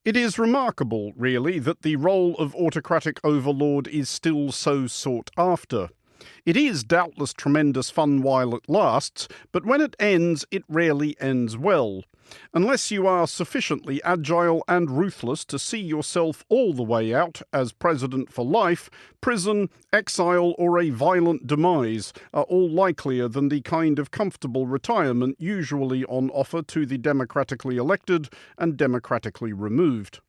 It is remarkable, really, that the role of autocratic overlord is still so sought after. It is doubtless tremendous fun while it lasts, but when it ends, it rarely ends well. Unless you are sufficiently agile and ruthless to see yourself all the way out as president for life, prison, exile, or a violent demise are all likelier than the kind of comfortable retirement usually on offer to the democratically elected and democratically removed.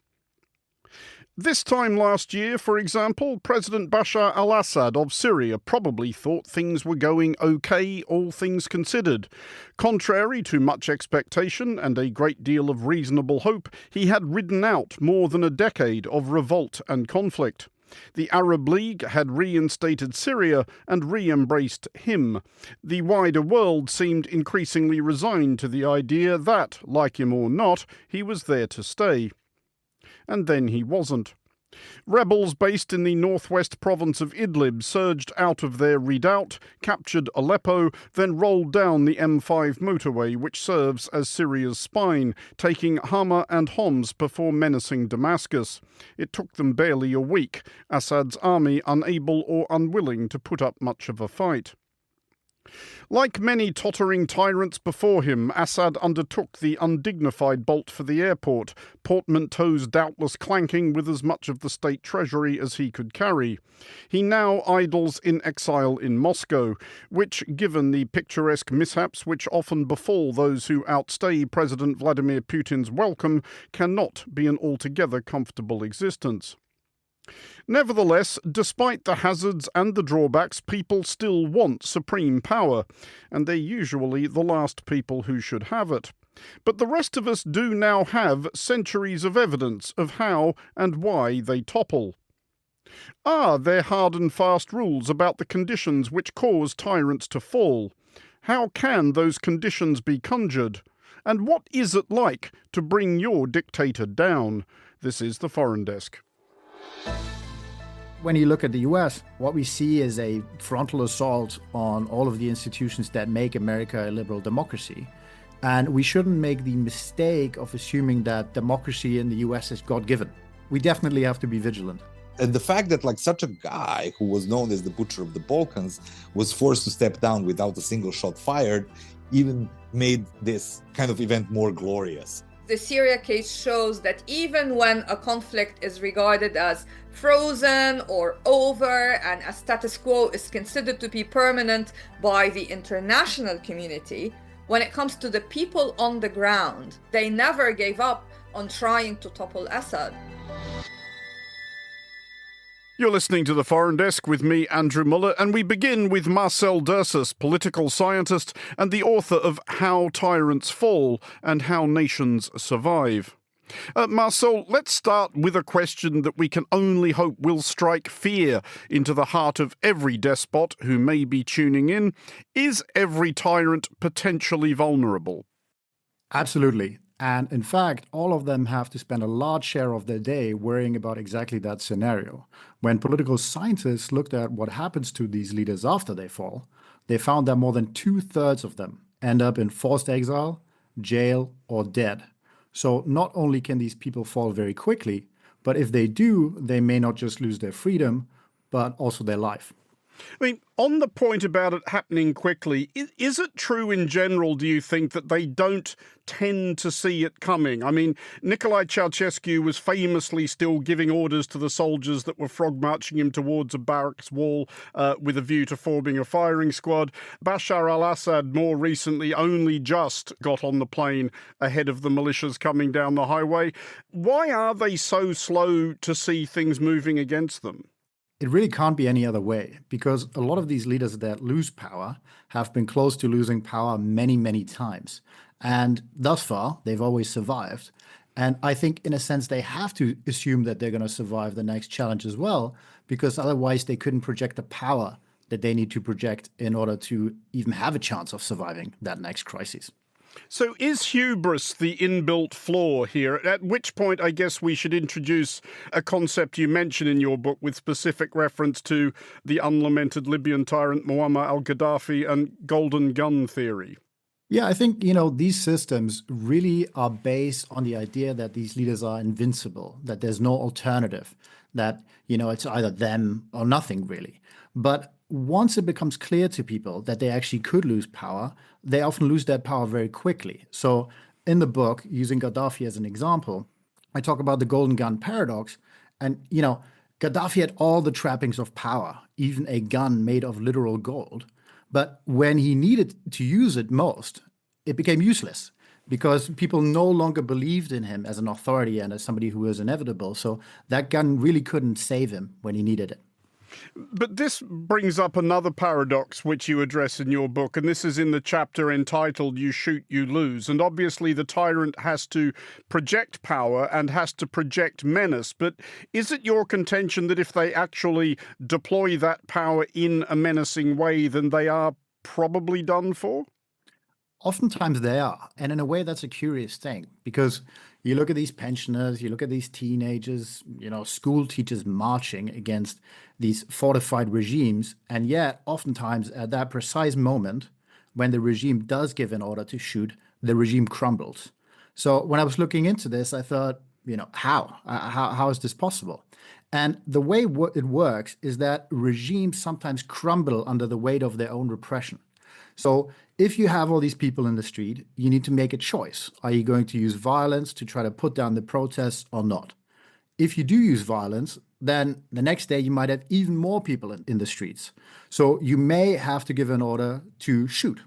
This time last year, for example, President Bashar al-Assad of Syria probably thought things were going okay, all things considered. Contrary to much expectation and a great deal of reasonable hope, he had ridden out more than a decade of revolt and conflict. The Arab League had reinstated Syria and re-embraced him. The wider world seemed increasingly resigned to the idea that, like him or not, he was there to stay. And then he wasn't. Rebels based in the northwest province of Idlib surged out of their redoubt, captured Aleppo, then rolled down the M5 motorway which serves as Syria's spine, taking Hama and Homs before menacing Damascus. It took them barely a week, Assad's army unable or unwilling to put up much of a fight. Like many tottering tyrants before him, Assad undertook the undignified bolt for the airport, portmanteaus doubtless clanking with as much of the state treasury as he could carry. He now idles in exile in Moscow, which, given the picturesque mishaps which often befall those who outstay President Vladimir Putin's welcome, cannot be an altogether comfortable existence. Nevertheless, despite the hazards and the drawbacks, people still want supreme power, and they're usually the last people who should have it. But the rest of us do now have centuries of evidence of how and why they topple. Are there hard and fast rules about the conditions which cause tyrants to fall? How can those conditions be conjured? And what is it like to bring your dictator down? This is the Foreign Desk. When you look at the US, what we see is a frontal assault on all of the institutions that make America a liberal democracy. And we shouldn't make the mistake of assuming that democracy in the US is God-given. We definitely have to be vigilant. And the fact that such a guy who was known as the Butcher of the Balkans was forced to step down without a single shot fired even made this kind of event more glorious. The Syria case shows that even when a conflict is regarded as frozen or over and a status quo is considered to be permanent by the international community, when it comes to the people on the ground, they never gave up on trying to topple Assad. You're listening to The Foreign Desk with me, Andrew Muller, and we begin with Marcel Dersus, political scientist and the author of How Tyrants Fall and How Nations Survive. Marcel, let's start with a question that we can only hope will strike fear into the heart of every despot who may be tuning in. Is every tyrant potentially vulnerable? Absolutely. And in fact, all of them have to spend a large share of their day worrying about exactly that scenario. When political scientists looked at what happens to these leaders after they fall, they found that more than 2/3 of them end up in forced exile, jail, or dead. So not only can these people fall very quickly, but if they do, they may not just lose their freedom, but also their life. I mean, on the point about it happening quickly, is it true in general, do you think, that they don't tend to see it coming? I mean, Nicolae Ceausescu was famously still giving orders to the soldiers that were frog-marching him towards a barracks wall with a view to forming a firing squad. Bashar al-Assad more recently only just got on the plane ahead of the militias coming down the highway. Why are they so slow to see things moving against them? It really can't be any other way, because a lot of these leaders that lose power have been close to losing power many, many times. And thus far, they've always survived. And I think, in a sense, they have to assume that they're going to survive the next challenge as well, because otherwise they couldn't project the power that they need to project in order to even have a chance of surviving that next crisis. So is hubris the inbuilt flaw here? At which point, I guess we should introduce a concept you mention in your book with specific reference to the unlamented Libyan tyrant Muammar al-Gaddafi and golden gun theory. Yeah, I think, these systems really are based on the idea that these leaders are invincible, that there's no alternative, that, it's either them or nothing really. But once it becomes clear to people that they actually could lose power, they often lose that power very quickly. So in the book, using Gaddafi as an example, I talk about the golden gun paradox. And, Gaddafi had all the trappings of power, even a gun made of literal gold. But when he needed to use it most, it became useless because people no longer believed in him as an authority and as somebody who was inevitable. So that gun really couldn't save him when he needed it. But this brings up another paradox which you address in your book, and this is in the chapter entitled You Shoot, You Lose. And obviously the tyrant has to project power and has to project menace. But is it your contention that if they actually deploy that power in a menacing way, then they are probably done for? Oftentimes they are. And in a way, that's a curious thing because you look at these pensioners, you look at these teenagers, school teachers marching against these fortified regimes. And yet, oftentimes at that precise moment, when the regime does give an order to shoot, the regime crumbles. So when I was looking into this, I thought, how is this possible? And the way it works is that regimes sometimes crumble under the weight of their own repression. So if you have all these people in the street, you need to make a choice. Are you going to use violence to try to put down the protests or not? If you do use violence, then the next day you might have even more people in the streets. So you may have to give an order to shoot.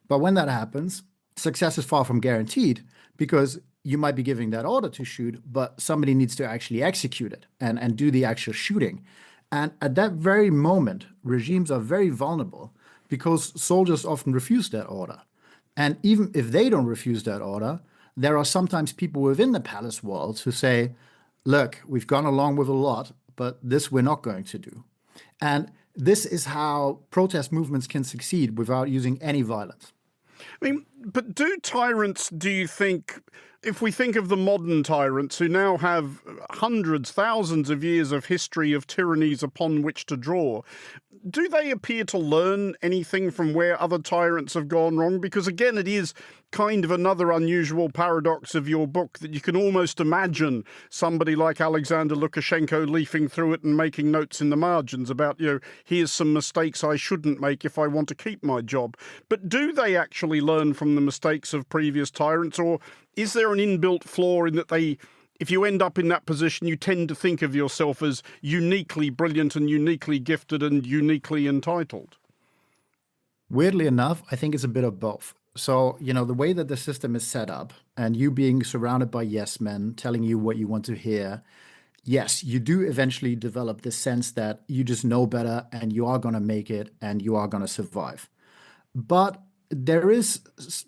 But when that happens, success is far from guaranteed because you might be giving that order to shoot, but somebody needs to actually execute it and do the actual shooting. And at that very moment, regimes are very vulnerable because soldiers often refuse that order. And even if they don't refuse that order, there are sometimes people within the palace walls who say, look, we've gone along with a lot, but this we're not going to do. And this is how protest movements can succeed without using any violence. I mean, but do tyrants, do you think, if we think of the modern tyrants who now have hundreds, thousands of years of history of tyrannies upon which to draw, do they appear to learn anything from where other tyrants have gone wrong? Because again, it is kind of another unusual paradox of your book that you can almost imagine somebody like Alexander Lukashenko leafing through it and making notes in the margins about, here's some mistakes I shouldn't make if I want to keep my job. But do they actually learn from the mistakes of previous tyrants, or is there an inbuilt flaw in that if you end up in that position, you tend to think of yourself as uniquely brilliant and uniquely gifted and uniquely entitled? Weirdly enough, I think it's a bit of both. So, the way that the system is set up and you being surrounded by yes men telling you what you want to hear, yes, you do eventually develop the sense that you just know better and you are going to make it and you are going to survive. But there is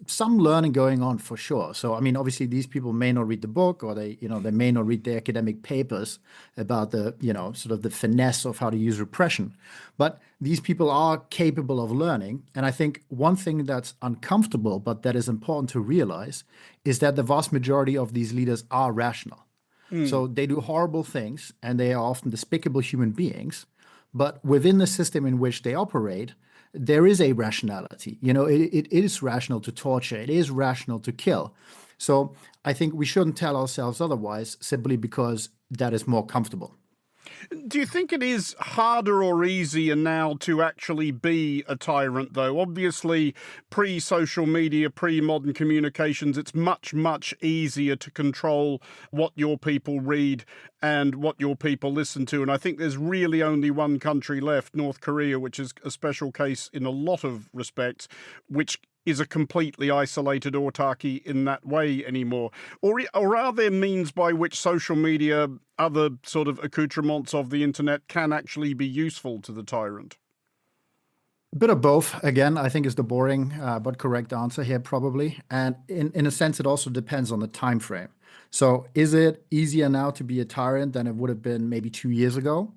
some learning going on for sure. So, obviously these people may not read the book, or they may not read the academic papers about the, sort of the finesse of how to use repression. But these people are capable of learning. And I think one thing that's uncomfortable, but that is important to realize, is that the vast majority of these leaders are rational. So they do horrible things and they are often despicable human beings. But within the system in which they operate, there is a rationality. It is rational to torture. It is rational to kill. So I think we shouldn't tell ourselves otherwise simply because that is more comfortable. Do you think it is harder or easier now to actually be a tyrant, though? Obviously, pre-social media, pre-modern communications, it's much, much easier to control what your people read and what your people listen to. And I think there's really only one country left, North Korea, which is a special case in a lot of respects, which is a completely isolated autarky in that way anymore? Or are there means by which social media, other sort of accoutrements of the internet can actually be useful to the tyrant? A bit of both, again, I think is the boring but correct answer here probably. And in a sense, it also depends on the time frame. So is it easier now to be a tyrant than it would have been maybe 2 years ago?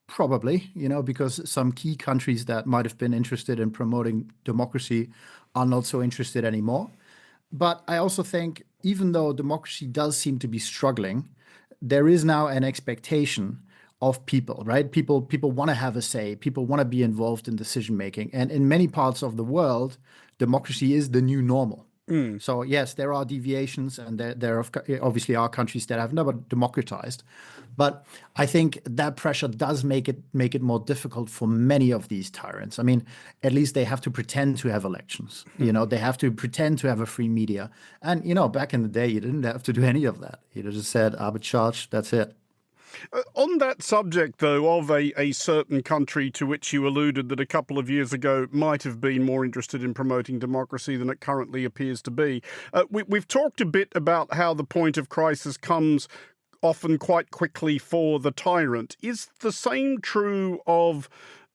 Probably, because some key countries that might have been interested in promoting democracy are not so interested anymore. But I also think even though democracy does seem to be struggling, there is now an expectation of people, right? People want to have a say. People want to be involved in decision making. And in many parts of the world, democracy is the new normal. So yes, there are deviations, and there obviously are countries that have never democratized. But I think that pressure does make it more difficult for many of these tyrants. I mean, at least they have to pretend to have elections. They have to pretend to have a free media. And back in the day, you didn't have to do any of that. You just said arbitrage, that's it. On that subject, though, of a certain country to which you alluded that a couple of years ago might have been more interested in promoting democracy than it currently appears to be, we've talked a bit about how the point of crisis comes often quite quickly for the tyrant. Is the same true of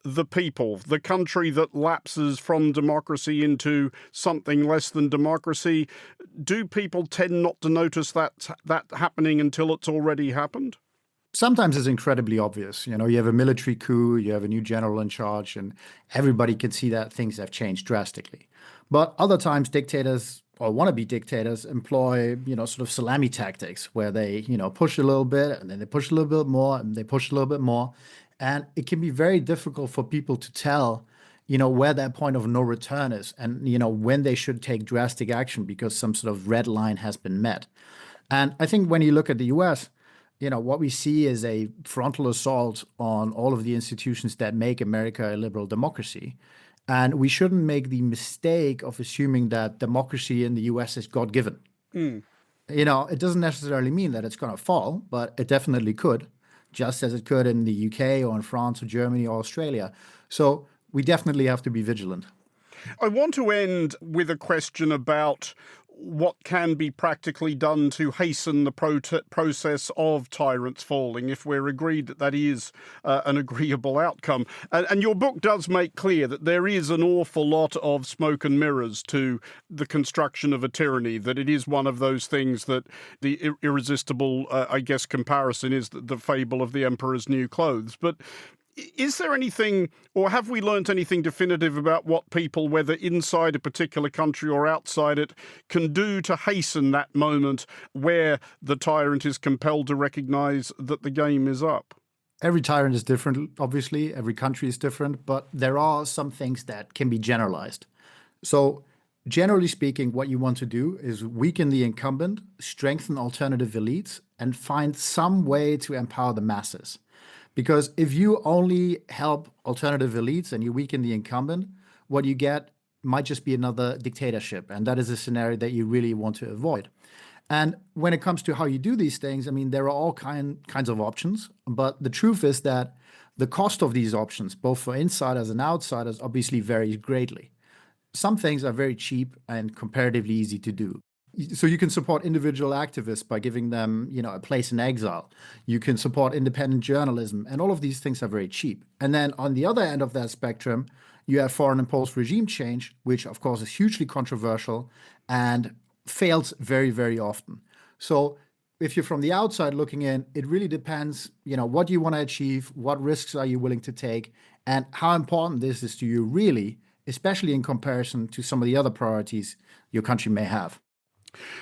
the people, the country that lapses from democracy into something less than democracy? Do people tend not to notice that happening until it's already happened? Sometimes it's incredibly obvious. You have a military coup, you have a new general in charge, and everybody can see that things have changed drastically. But other times, dictators or wannabe dictators employ, sort of salami tactics where they, push a little bit and then they push a little bit more and they push a little bit more. And it can be very difficult for people to tell, where that point of no return is and, when they should take drastic action because some sort of red line has been met. And I think when you look at the US, what we see is a frontal assault on all of the institutions that make America a liberal democracy. And we shouldn't make the mistake of assuming that democracy in the US is God-given. It doesn't necessarily mean that it's going to fall, but it definitely could, just as it could in the UK or in France or Germany or Australia. So we definitely have to be vigilant. I want to end with a question about what can be practically done to hasten the process of tyrants falling, if we're agreed that is an agreeable outcome. And your book does make clear that there is an awful lot of smoke and mirrors to the construction of a tyranny, that it is one of those things that the irresistible, comparison is the fable of the emperor's new clothes. But is there anything, or have we learnt anything definitive about what people, whether inside a particular country or outside it, can do to hasten that moment where the tyrant is compelled to recognise that the game is up? Every tyrant is different, obviously. Every country is different, but there are some things that can be generalized. So generally speaking, what you want to do is weaken the incumbent, strengthen alternative elites, and find some way to empower the masses. Because if you only help alternative elites and you weaken the incumbent, what you get might just be another dictatorship. And that is a scenario that you really want to avoid. And when it comes to how you do these things, I mean, there are all kinds of options. But the truth is that the cost of these options, both for insiders and outsiders, obviously varies greatly. Some things are very cheap and comparatively easy to do. So you can support individual activists by giving them, a place in exile. You can support independent journalism, and all of these things are very cheap. And then on the other end of that spectrum, you have foreign imposed regime change, which of course is hugely controversial and fails very, very often. So if you're from the outside looking in, it really depends, what you want to achieve, what risks are you willing to take, and how important this is to you really, especially in comparison to some of the other priorities your country may have.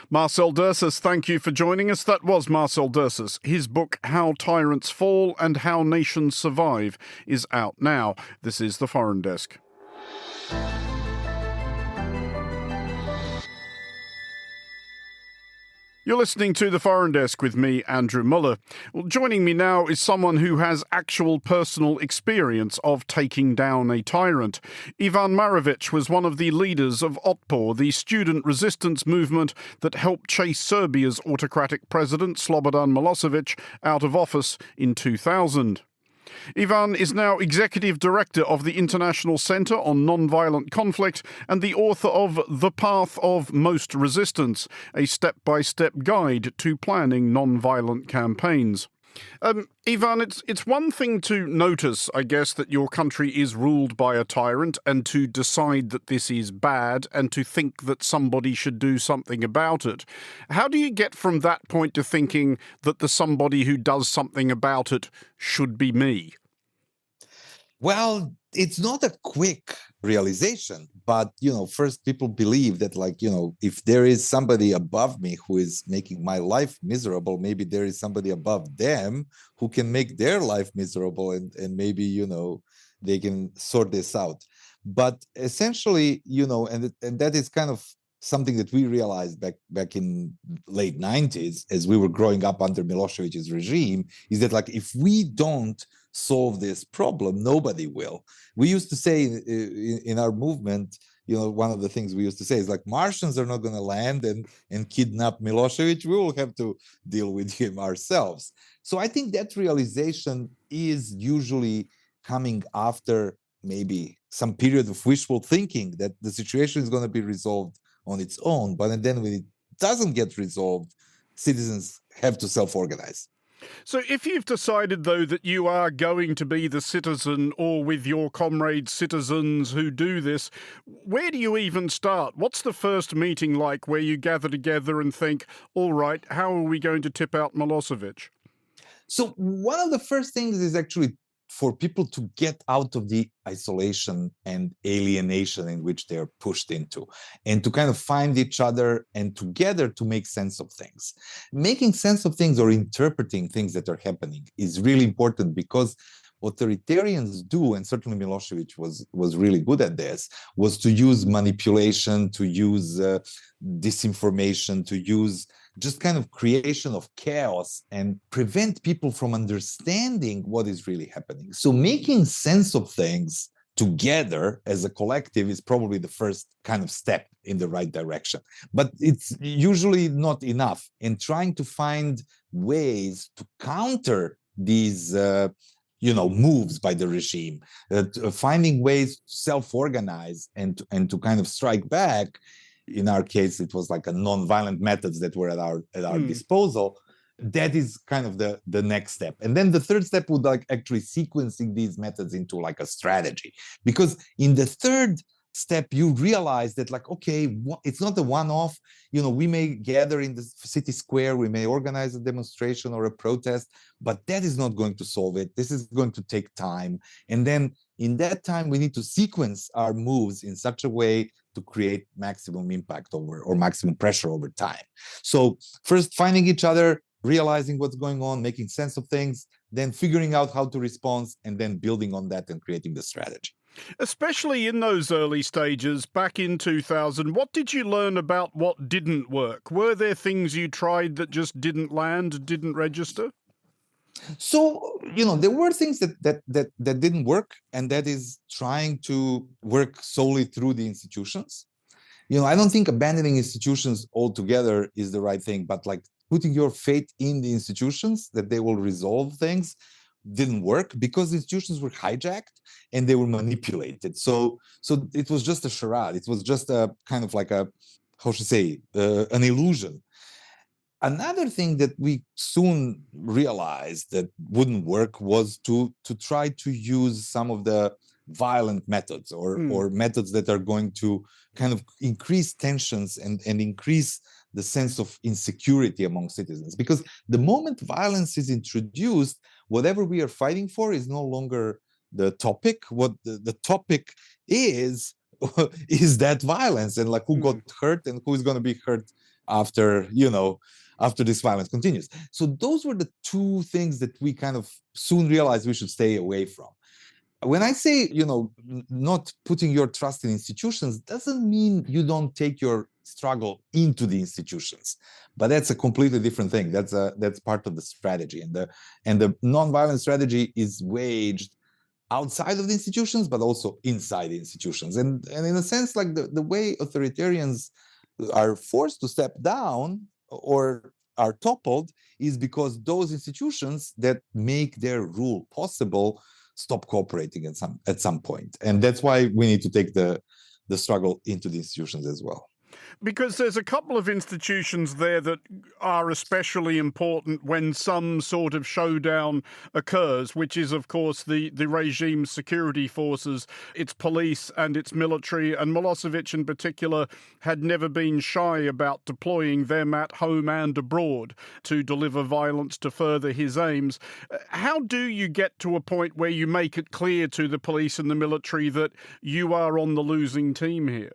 Marcel Dersus, thank you for joining us. That was Marcel Dersus. His book, How Tyrants Fall and How Nations Survive, is out now. This is The Foreign Desk. You're listening to The Foreign Desk with me, Andrew Muller. Well, joining me now is someone who has actual personal experience of taking down a tyrant. Ivan Marovic was one of the leaders of Otpor, the student resistance movement that helped chase Serbia's autocratic president, Slobodan Milosevic, out of office in 2000. Ivan is now Executive Director of the International Centre on Nonviolent Conflict and the author of The Path of Most Resistance, a step-by-step guide to planning nonviolent campaigns. Ivan, it's one thing to notice, I guess, that your country is ruled by a tyrant and to decide that this is bad and to think that somebody should do something about it. How do you get from that point to thinking that the somebody who does something about it should be me? Well, it's not a quick realization. But, first people believe that, if there is somebody above me who is making my life miserable, maybe there is somebody above them who can make their life miserable, and maybe, they can sort this out. But essentially, and that is kind of something that we realized back in late 90s as we were growing up under Milosevic's regime, is that if we don't solve this problem, nobody will. We used to say in our movement, one of the things we used to say is Martians are not going to land and kidnap Milosevic. We will have to deal with him ourselves. So I think that realization is usually coming after maybe some period of wishful thinking that the situation is going to be resolved on its own. But then when it doesn't get resolved, citizens have to self-organize. So if you've decided, though, that you are going to be the citizen, or with your comrade citizens who do this, where do you even start? What's the first meeting like where you gather together and think, all right, how are we going to tip out Milosevic? So one of the first things is actually for people to get out of the isolation and alienation in which they're pushed into, and to kind of find each other and together to make sense of things. Making sense of things or interpreting things that are happening is really important, because authoritarians do, and certainly Milosevic was really good at this, was to use manipulation, to use disinformation, to use just kind of creation of chaos and prevent people from understanding what is really happening. So making sense of things together as a collective is probably the first kind of step in the right direction. But it's usually not enough. And trying to find ways to counter these moves by the regime, finding ways to self-organize and to kind of strike back. In our case, it was a non-violent methods that were at our disposal. That is kind of the next step. And then the third step would actually sequencing these methods into a strategy. Because in the third step, you realize that okay, it's not a one-off. We may gather in the city square, we may organize a demonstration or a protest, but that is not going to solve it. This is going to take time. And then in that time, we need to sequence our moves in such a way to create maximum impact or maximum pressure over time. So first, finding each other, realizing what's going on, making sense of things, then figuring out how to respond, and then building on that and creating the strategy. Especially in those early stages, back in 2000, what did you learn about what didn't work? Were there things you tried that just didn't land, didn't register? So, there were things that didn't work, and that is trying to work solely through the institutions. I don't think abandoning institutions altogether is the right thing, but putting your faith in the institutions that they will resolve things didn't work, because the institutions were hijacked and they were manipulated. So it was just a charade. It was just a kind of an illusion. Another thing that we soon realized that wouldn't work was to try to use some of the violent methods or methods that are going to kind of increase tensions and increase the sense of insecurity among citizens. Because the moment violence is introduced, whatever we are fighting for is no longer the topic. What the topic is that violence, and who got hurt and who is going to be hurt after this violence continues. So those were the two things that we kind of soon realized we should stay away from. When I say, not putting your trust in institutions, doesn't mean you don't take your struggle into the institutions, but that's a completely different thing. That's part of the strategy, and the non-violent strategy is waged outside of the institutions, but also inside the institutions. And in a sense, the way authoritarians are forced to step down or are toppled is because those institutions that make their rule possible stop cooperating at some point. And that's why we need to take the struggle into the institutions as well. Because there's a couple of institutions there that are especially important when some sort of showdown occurs, which is, of course, the regime's security forces, its police and its military. And Milosevic in particular had never been shy about deploying them at home and abroad to deliver violence to further his aims. How do you get to a point where you make it clear to the police and the military that you are on the losing team here?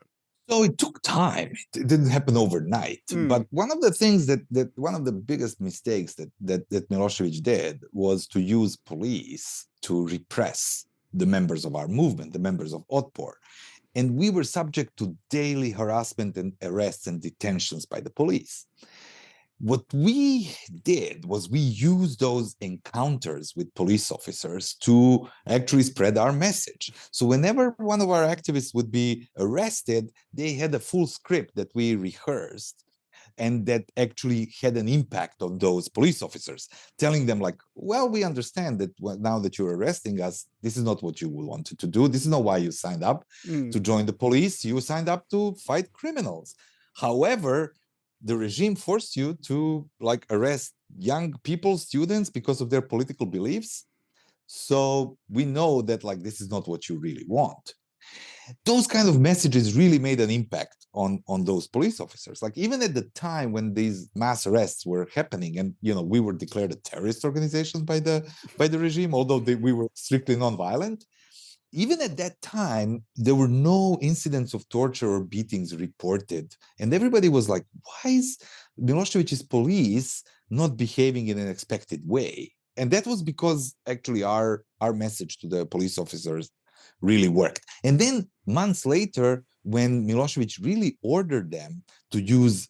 So it took time. It didn't happen overnight. But one of the things that one of the biggest mistakes that Milosevic did was to use police to repress the members of our movement, the members of Otpor. And we were subject to daily harassment and arrests and detentions by the police. What we did was we used those encounters with police officers to actually spread our message. So whenever one of our activists would be arrested, they had a full script that we rehearsed and that actually had an impact on those police officers, telling them like, well, we understand that now that you're arresting us, this is not what you wanted to do. This is not why you signed up to join the police. You signed up to fight criminals. However, the regime forced you to like arrest young people, students, because of their political beliefs. So we know that like this is not what you really want. Those kind of messages really made an impact on those police officers. Like even at the time when these mass arrests were happening, and we were declared a terrorist organization by the regime, although we were strictly non-violent. Even at that time, there were no incidents of torture or beatings reported. And everybody was like, why is Milosevic's police not behaving in an expected way? And that was because actually our message to the police officers really worked. And then months later, when Milosevic really ordered them to use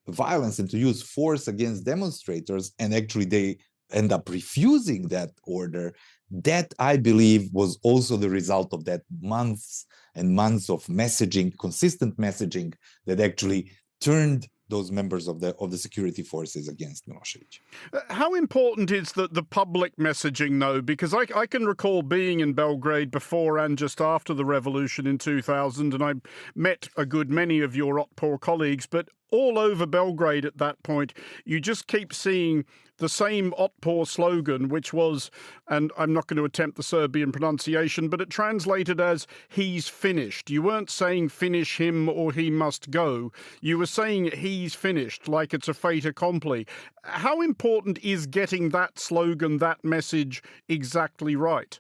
violence and to use force against demonstrators, and actually they end up refusing that order, that I believe was also the result of that months and months of messaging, consistent messaging, that actually turned those members of the security forces against Milosevic. How important is the public messaging, though? Because I can recall being in Belgrade before and just after the revolution in 2000, and I met a good many of your Otpor colleagues, but all over Belgrade at that point, you just keep seeing the same Otpor slogan, which was, and I'm not going to attempt the Serbian pronunciation, but it translated as, he's finished. You weren't saying finish him or he must go. You were saying he's finished, like it's a fait accompli. How important is getting that slogan, that message exactly right?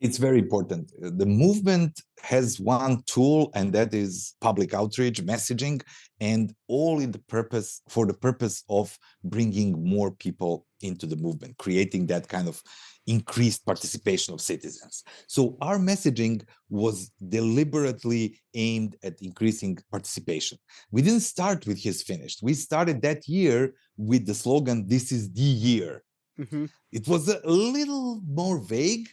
It's very important. The movement has one tool, and that is public outreach, messaging, and all for the purpose of bringing more people into the movement, creating that kind of increased participation of citizens. So our messaging was deliberately aimed at increasing participation. We didn't start with "he's finished." We started that year with the slogan, "This is the year." Mm-hmm. It was a little more vague,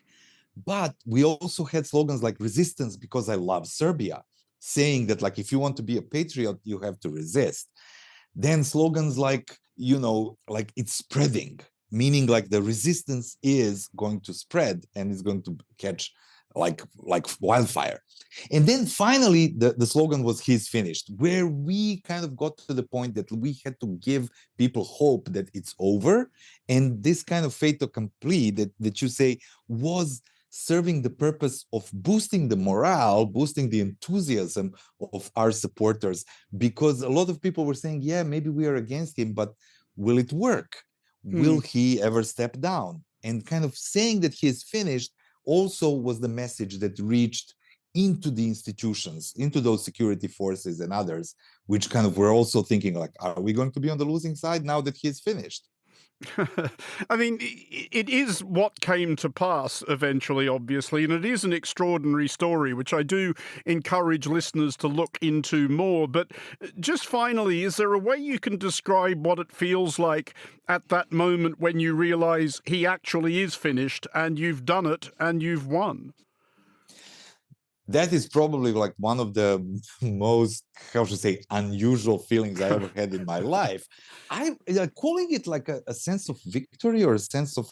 but we also had slogans like "resistance because I love Serbia," saying that like if you want to be a patriot, you have to resist. Then slogans like, like it's spreading, meaning like the resistance is going to spread and is going to catch like wildfire. And then finally, the slogan was "he's finished," where we kind of got to the point that we had to give people hope that it's over. And this kind of fait accompli that you say was serving the purpose of boosting the morale, boosting the enthusiasm of our supporters, because a lot of people were saying, yeah, maybe we are against him, but will it work? Will he ever step down? And kind of saying that he is finished also was the message that reached into the institutions, into those security forces and others, which kind of were also thinking like, are we going to be on the losing side now that he is finished? I mean, it is what came to pass eventually, obviously, and it is an extraordinary story, which I do encourage listeners to look into more. But just finally, is there a way you can describe what it feels like at that moment when you realize he actually is finished and you've done it and you've won? That is probably like one of the most, unusual feelings I ever had in my life. I'm calling it like a sense of victory or a sense of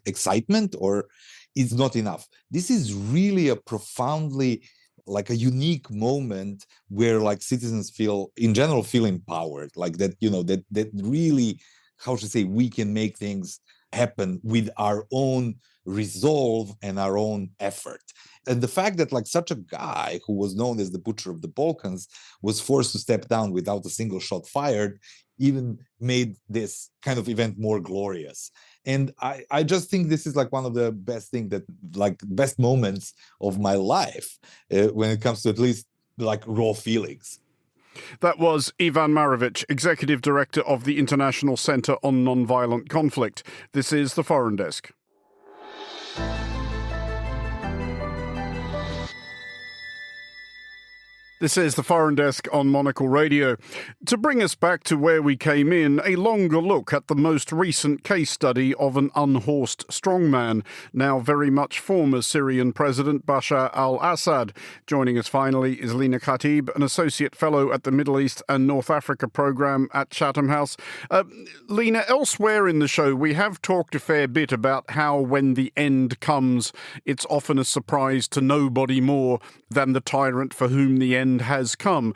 excitement, or is not enough. This is really a profoundly like a unique moment where like citizens in general feel empowered, like that, that really, how should I say, we can make things happen with our own resolve and our own effort. And the fact that like such a guy who was known as the butcher of the Balkans was forced to step down without a single shot fired even made this kind of event more glorious. And I just think this is like one of the best moments of my life when it comes to at least like raw feelings. That was Ivan Marovic, Executive Director of the International Centre on Nonviolent Conflict. This is The Foreign Desk. This is The Foreign Desk on Monocle Radio. To bring us back to where we came in, a longer look at the most recent case study of an unhorsed strongman, now very much former Syrian President Bashar al-Assad. Joining us finally is Lina Khatib, an Associate Fellow at the Middle East and North Africa Programme at Chatham House. Lina, elsewhere in the show, we have talked a fair bit about how when the end comes, it's often a surprise to nobody more than the tyrant for whom the end has come.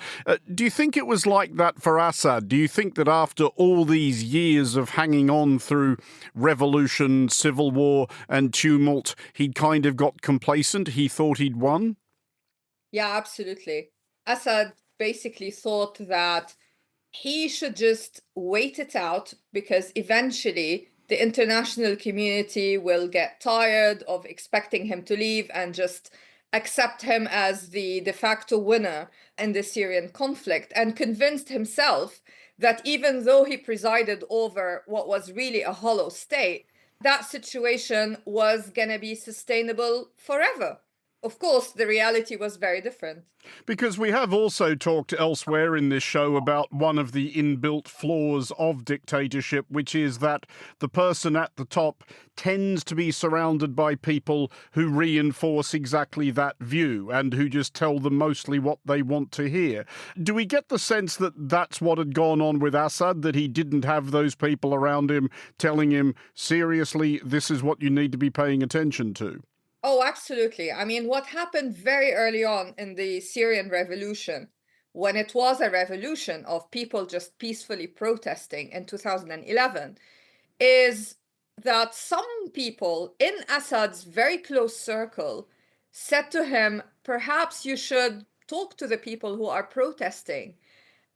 Do you think it was like that for Assad? Do you think that after all these years of hanging on through revolution, civil war and tumult, he'd kind of got complacent? He thought he'd won? Yeah, absolutely. Assad basically thought that he should just wait it out because eventually the international community will get tired of expecting him to leave and just accept him as the de facto winner in the Syrian conflict, and convinced himself that even though he presided over what was really a hollow state, that situation was going to be sustainable forever. Of course, the reality was very different. Because we have also talked elsewhere in this show about one of the inbuilt flaws of dictatorship, which is that the person at the top tends to be surrounded by people who reinforce exactly that view and who just tell them mostly what they want to hear. Do we get the sense that that's what had gone on with Assad, that he didn't have those people around him telling him, seriously, this is what you need to be paying attention to? Oh, absolutely. I mean, what happened very early on in the Syrian revolution, when it was a revolution of people just peacefully protesting in 2011, is that some people in Assad's very close circle said to him, perhaps you should talk to the people who are protesting.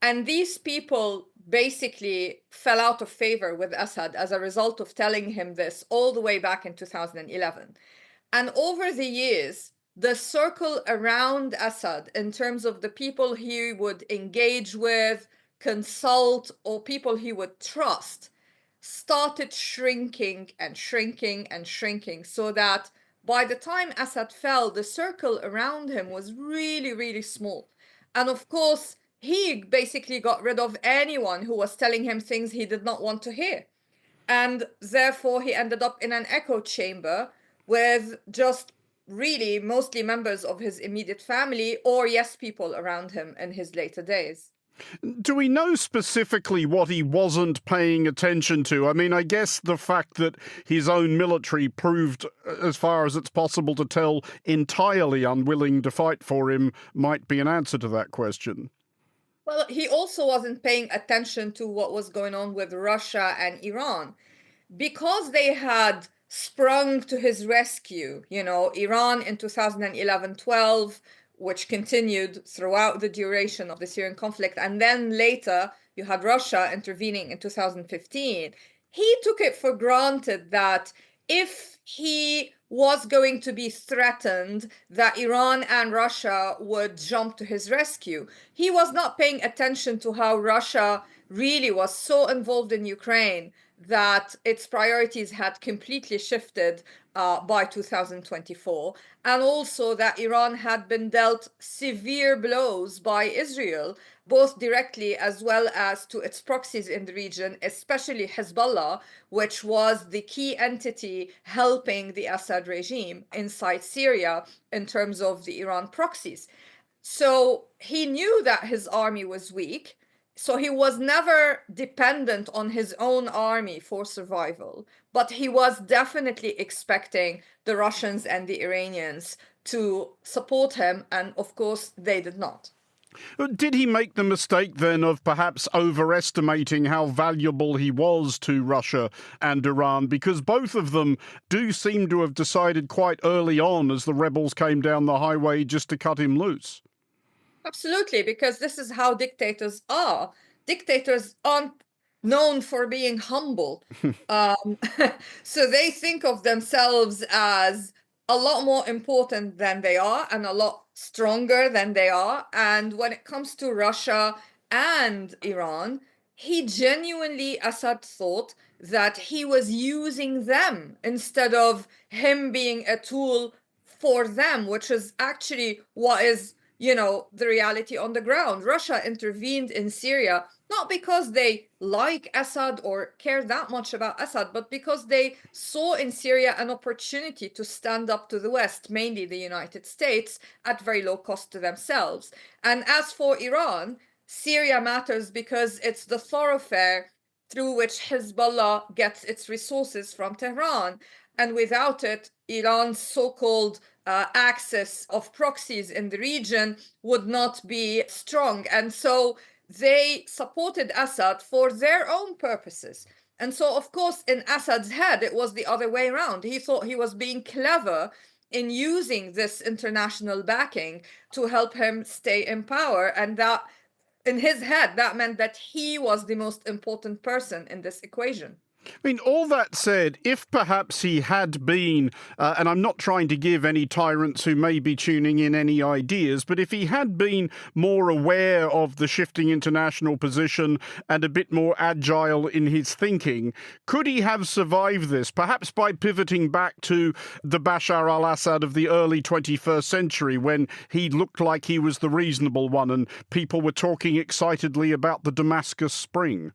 And these people basically fell out of favor with Assad as a result of telling him this all the way back in 2011. And over the years, the circle around Assad, in terms of the people he would engage with, consult, or people he would trust, started shrinking and shrinking and shrinking, so that by the time Assad fell, the circle around him was really, really small. And of course, he basically got rid of anyone who was telling him things he did not want to hear. And therefore, he ended up in an echo chamber with just really mostly members of his immediate family or yes people around him in his later days. Do we know specifically what he wasn't paying attention to? I mean, I guess the fact that his own military proved, as far as it's possible to tell, entirely unwilling to fight for him might be an answer to that question. Well, he also wasn't paying attention to what was going on with Russia and Iran because they had sprung to his rescue. You know, Iran in 2011-12, which continued throughout the duration of the Syrian conflict. And then later, you had Russia intervening in 2015. He took it for granted that if he was going to be threatened, that Iran and Russia would jump to his rescue. He was not paying attention to how Russia really was so involved in Ukraine that its priorities had completely shifted by 2024, and also that Iran had been dealt severe blows by Israel, both directly as well as to its proxies in the region, especially Hezbollah, which was the key entity helping the Assad regime inside Syria in terms of the Iran proxies. So he knew that his army was weak. So he was never dependent on his own army for survival, but he was definitely expecting the Russians and the Iranians to support him, and of course they did not. Did he make the mistake then of perhaps overestimating how valuable he was to Russia and Iran? Because both of them do seem to have decided quite early on, as the rebels came down the highway, just to cut him loose. Absolutely, because this is how dictators are. Dictators aren't known for being humble. So they think of themselves as a lot more important than they are and a lot stronger than they are. And when it comes to Russia and Iran, he genuinely, Assad thought that he was using them instead of him being a tool for them, which is actually what is, the reality on the ground. Russia intervened in Syria not because they like Assad or care that much about Assad, but because they saw in Syria an opportunity to stand up to the West, mainly the United States, at very low cost to themselves. And as for Iran, Syria matters because it's the thoroughfare through which Hezbollah gets its resources from Tehran. And without it, Iran's so-called axis of proxies in the region would not be strong. And so they supported Assad for their own purposes. And so, of course, in Assad's head, it was the other way around. He thought he was being clever in using this international backing to help him stay in power. And that, in his head, that meant that he was the most important person in this equation. I mean, all that said, if perhaps he had been, and I'm not trying to give any tyrants who may be tuning in any ideas, but if he had been more aware of the shifting international position and a bit more agile in his thinking, could he have survived this, perhaps by pivoting back to the Bashar al-Assad of the early 21st century, when he looked like he was the reasonable one and people were talking excitedly about the Damascus Spring?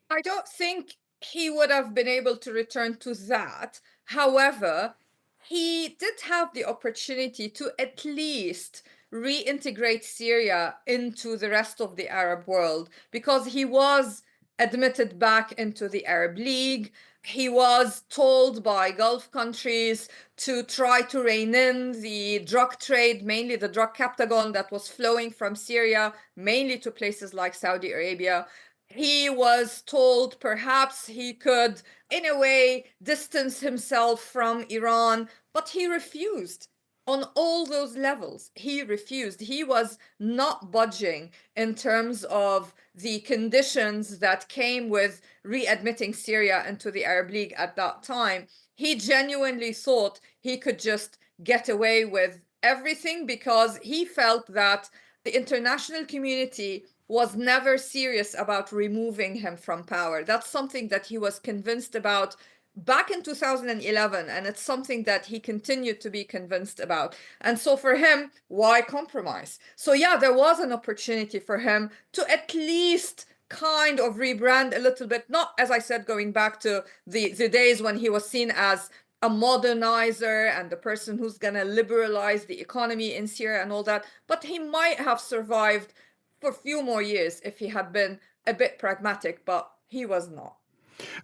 I don't think he would have been able to return to that. However, he did have the opportunity to at least reintegrate Syria into the rest of the Arab world, because he was admitted back into the Arab League. He was told by Gulf countries to try to rein in the drug trade, mainly the drug captagon that was flowing from Syria, mainly to places like Saudi Arabia. He was told perhaps he could, in a way, distance himself from Iran, but he refused. On all those levels, he refused. He was not budging in terms of the conditions that came with readmitting Syria into the Arab League at that time. He genuinely thought he could just get away with everything because he felt that the international community was never serious about removing him from power. That's something that he was convinced about back in 2011, and it's something that he continued to be convinced about. And so for him, why compromise? So yeah, there was an opportunity for him to at least kind of rebrand a little bit, not, as I said, going back to the days when he was seen as a modernizer and the person who's going to liberalize the economy in Syria and all that, but he might have survived for a few more years if he had been a bit pragmatic, but he was not.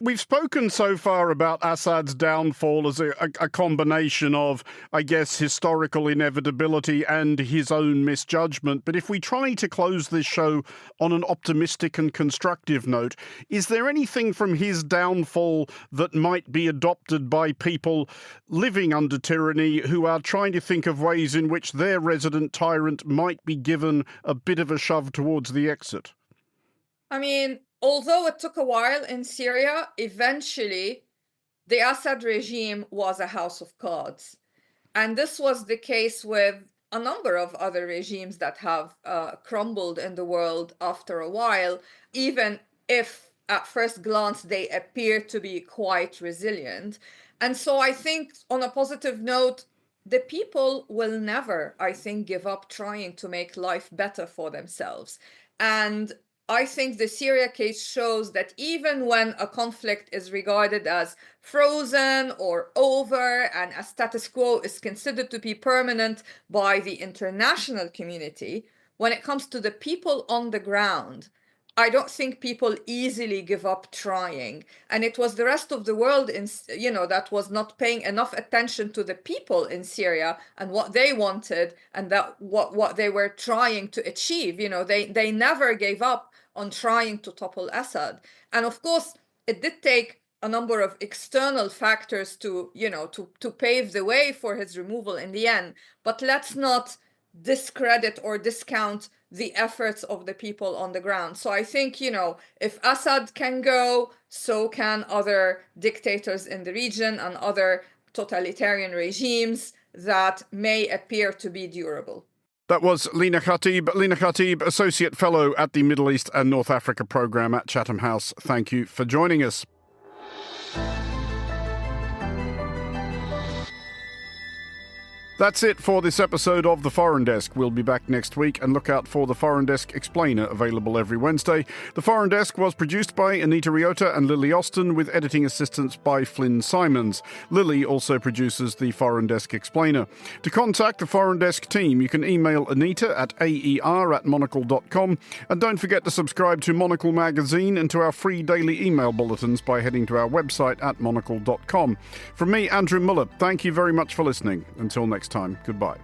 We've spoken so far about Assad's downfall as a combination of, I guess, historical inevitability and his own misjudgment. But if we try to close this show on an optimistic and constructive note, is there anything from his downfall that might be adopted by people living under tyranny who are trying to think of ways in which their resident tyrant might be given a bit of a shove towards the exit? I mean, although it took a while in Syria, eventually the Assad regime was a house of cards. And this was the case with a number of other regimes that have crumbled in the world after a while, even if at first glance they appear to be quite resilient. And so I think, on a positive note, the people will never, I think, give up trying to make life better for themselves. And I think the Syria case shows that even when a conflict is regarded as frozen or over and a status quo is considered to be permanent by the international community, when it comes to the people on the ground, I don't think people easily give up trying. And it was the rest of the world that was not paying enough attention to the people in Syria and what they wanted and that what they were trying to achieve. They never gave up on trying to topple Assad. And of course, it did take a number of external factors to pave the way for his removal in the end. But let's not discredit or discount the efforts of the people on the ground. So I think, if Assad can go, so can other dictators in the region and other totalitarian regimes that may appear to be durable. That was Lina Khatib. Lina Khatib, Associate Fellow at the Middle East and North Africa Programme at Chatham House. Thank you for joining us. That's it for this episode of The Foreign Desk. We'll be back next week, and look out for The Foreign Desk Explainer, available every Wednesday. The Foreign Desk was produced by Anita Riota and Lily Austin, with editing assistance by Flynn Simons. Lily also produces The Foreign Desk Explainer. To contact the Foreign Desk team, you can email Anita at aer@monocle.com, and don't forget to subscribe to Monocle magazine and to our free daily email bulletins by heading to our website at monocle.com. From me, Andrew Muller, thank you very much for listening. Until next time, goodbye.